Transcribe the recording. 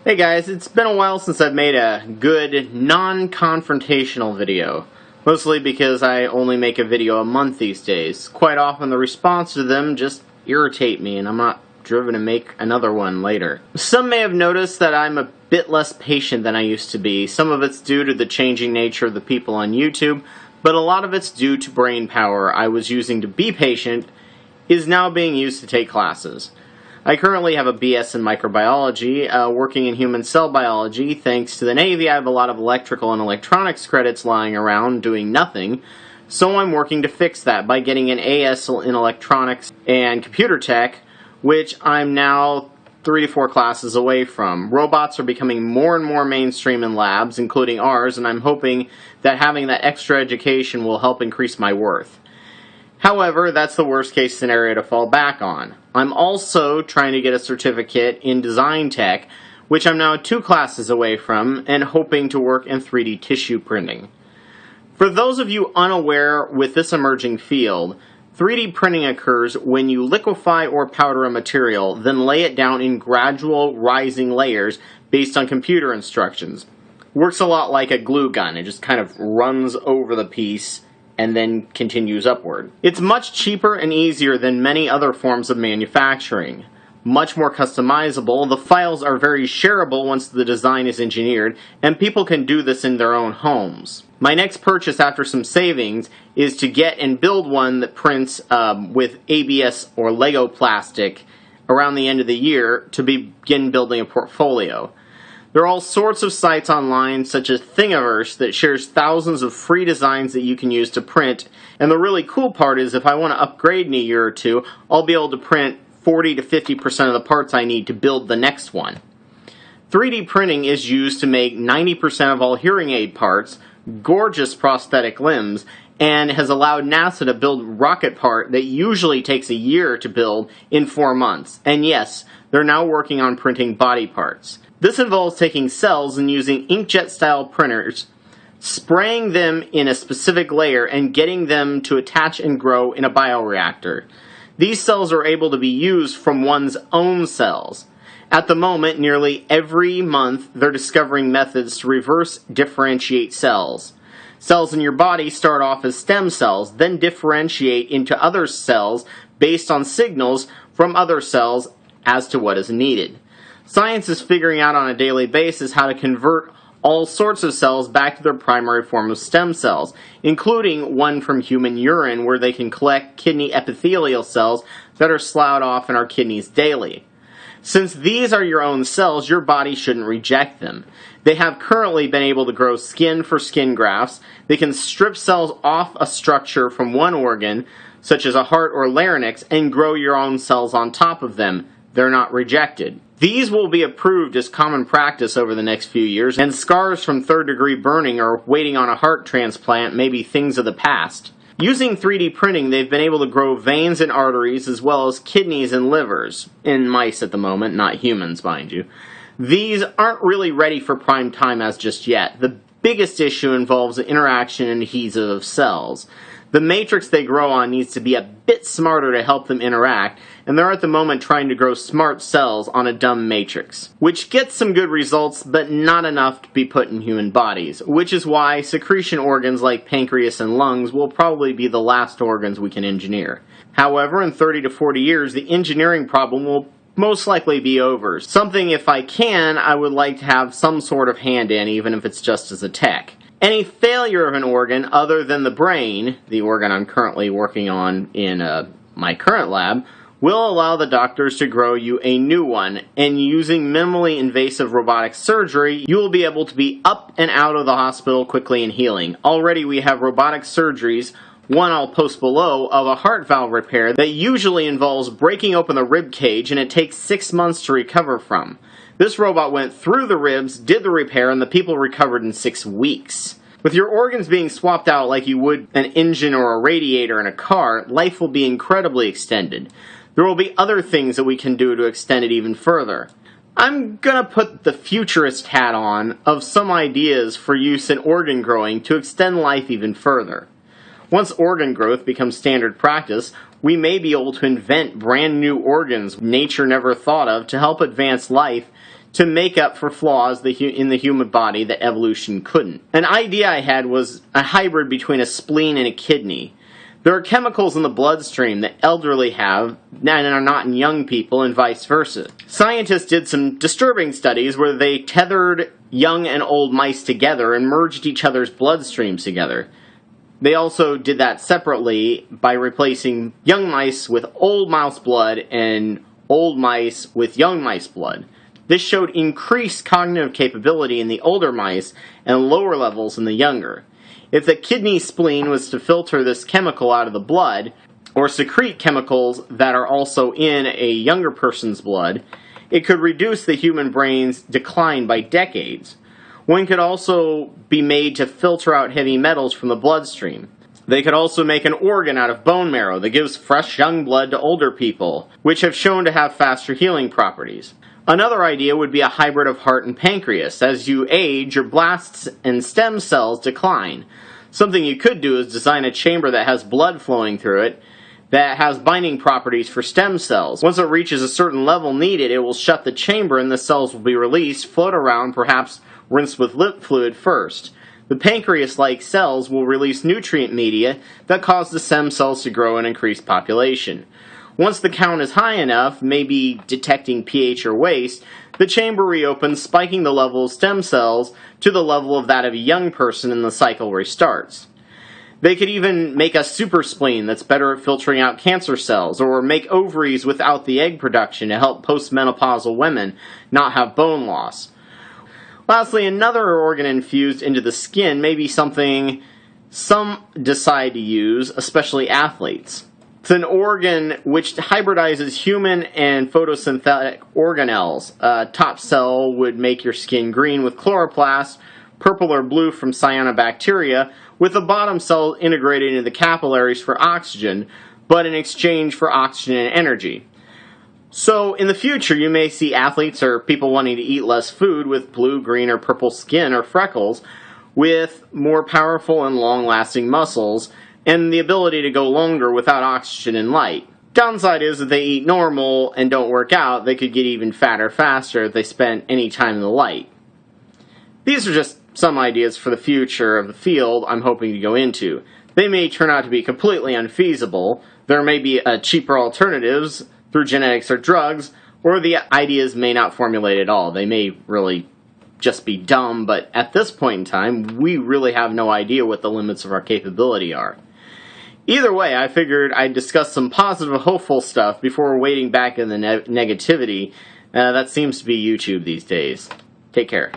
Hey guys, it's been a while since I've made a good non-confrontational video. Mostly because I only make a video a month these days. Quite often the response to them just irritate me and I'm not driven to make another one later. Some may have noticed that I'm a bit less patient than I used to be. Some of it's due to the changing nature of the people on YouTube, but a lot of it's due to brain power I was using to be patient is now being used to take classes. I currently have a BS in microbiology, working in human cell biology. Thanks to the Navy, I have a lot of electrical and electronics credits lying around doing nothing, so I'm working to fix that by getting an AS in electronics and computer tech, which I'm now 3 to 4 classes away from. Robots are becoming more and more mainstream in labs, including ours, and I'm hoping that having that extra education will help increase my worth. However, that's the worst case scenario to fall back on. I'm also trying to get a certificate in design tech, which I'm now 2 classes away from, and hoping to work in 3D tissue printing. For those of you unaware with this emerging field, 3D printing occurs when you liquefy or powder a material, then lay it down in gradual rising layers based on computer instructions. Works a lot like a glue gun. It just kind of runs over the piece and then continues upward. It's much cheaper and easier than many other forms of manufacturing. Much more customizable, the files are very shareable once the design is engineered, and people can do this in their own homes. My next purchase after some savings is to get and build one that prints with ABS or Lego plastic around the end of the year to begin building a portfolio. There are all sorts of sites online, such as Thingiverse, that shares thousands of free designs that you can use to print. And the really cool part is if I want to upgrade in a year or two, I'll be able to print 40 to 50% of the parts I need to build the next one. 3D printing is used to make 90% of all hearing aid parts, gorgeous prosthetic limbs, and has allowed NASA to build a rocket part that usually takes a year to build in 4 months. And yes, they're now working on printing body parts. This involves taking cells and using inkjet-style printers, spraying them in a specific layer, and getting them to attach and grow in a bioreactor. These cells are able to be used from one's own cells. At the moment, nearly every month, they're discovering methods to reverse differentiate cells. Cells in your body start off as stem cells, then differentiate into other cells based on signals from other cells as to what is needed. Science is figuring out on a daily basis how to convert all sorts of cells back to their primary form of stem cells, including one from human urine where they can collect kidney epithelial cells that are sloughed off in our kidneys daily. Since these are your own cells, your body shouldn't reject them. They have currently been able to grow skin for skin grafts. They can strip cells off a structure from one organ, such as a heart or larynx, and grow your own cells on top of them. They're not rejected. These will be approved as common practice over the next few years, and scars from third-degree burning or waiting on a heart transplant may be things of the past. Using 3D printing, they've been able to grow veins and arteries as well as kidneys and livers. In mice at the moment, not humans, mind you. These aren't really ready for prime time as just yet. The biggest issue involves the interaction and adhesion of cells. The matrix they grow on needs to be a bit smarter to help them interact, and they're at the moment trying to grow smart cells on a dumb matrix, which gets some good results, but not enough to be put in human bodies, which is why secretion organs like pancreas and lungs will probably be the last organs we can engineer. However, in 30 to 40 years, the engineering problem will most likely be over. Something, if I can, I would like to have some sort of hand in, even if it's just as a tech. Any failure of an organ other than the brain, the organ I'm currently working on in my current lab, will allow the doctors to grow you a new one, and using minimally invasive robotic surgery, you will be able to be up and out of the hospital quickly and healing. Already we have robotic surgeries, one I'll post below, of a heart valve repair that usually involves breaking open the rib cage and it takes 6 months to recover from. This robot went through the ribs, did the repair, and the people recovered in 6 weeks. With your organs being swapped out like you would an engine or a radiator in a car, life will be incredibly extended. There will be other things that we can do to extend it even further. I'm gonna put the futurist hat on of some ideas for use in organ growing to extend life even further. Once organ growth becomes standard practice, we may be able to invent brand new organs nature never thought of to help advance life to make up for flaws in the human body that evolution couldn't. An idea I had was a hybrid between a spleen and a kidney. There are chemicals in the bloodstream that elderly have and are not in young people, and vice versa. Scientists did some disturbing studies where they tethered young and old mice together and merged each other's bloodstreams together. They also did that separately by replacing young mice with old mouse blood and old mice with young mice blood. This showed increased cognitive capability in the older mice and lower levels in the younger. If the kidney spleen was to filter this chemical out of the blood, or secrete chemicals that are also in a younger person's blood, it could reduce the human brain's decline by decades. One could also be made to filter out heavy metals from the bloodstream. They could also make an organ out of bone marrow that gives fresh young blood to older people, which have shown to have faster healing properties. Another idea would be a hybrid of heart and pancreas. As you age, your blasts and stem cells decline. Something you could do is design a chamber that has blood flowing through it that has binding properties for stem cells. Once it reaches a certain level needed, it will shut the chamber and the cells will be released, float around, perhaps rinsed with lip fluid first. The pancreas-like cells will release nutrient media that cause the stem cells to grow and increase population. Once the count is high enough, maybe detecting pH or waste, the chamber reopens, spiking the level of stem cells to the level of that of a young person, and the cycle restarts. They could even make a super spleen that's better at filtering out cancer cells, or make ovaries without the egg production to help postmenopausal women not have bone loss. Lastly, another organ infused into the skin may be something some decide to use, especially athletes. It's an organ which hybridizes human and photosynthetic organelles. A top cell would make your skin green with chloroplasts, purple or blue from cyanobacteria, with the bottom cell integrated into the capillaries for oxygen, but in exchange for oxygen and energy. So, in the future, you may see athletes or people wanting to eat less food with blue, green, or purple skin or freckles, with more powerful and long-lasting muscles, and the ability to go longer without oxygen and light. Downside is that they eat normal and don't work out, they could get even fatter faster if they spent any time in the light. These are just some ideas for the future of the field I'm hoping to go into. They may turn out to be completely unfeasible. There may be cheaper alternatives through genetics or drugs, or the ideas may not formulate at all. They may really just be dumb, but at this point in time, we really have no idea what the limits of our capability are. Either way, I figured I'd discuss some positive, hopeful stuff before wading back in the negativity. That seems to be YouTube these days. Take care.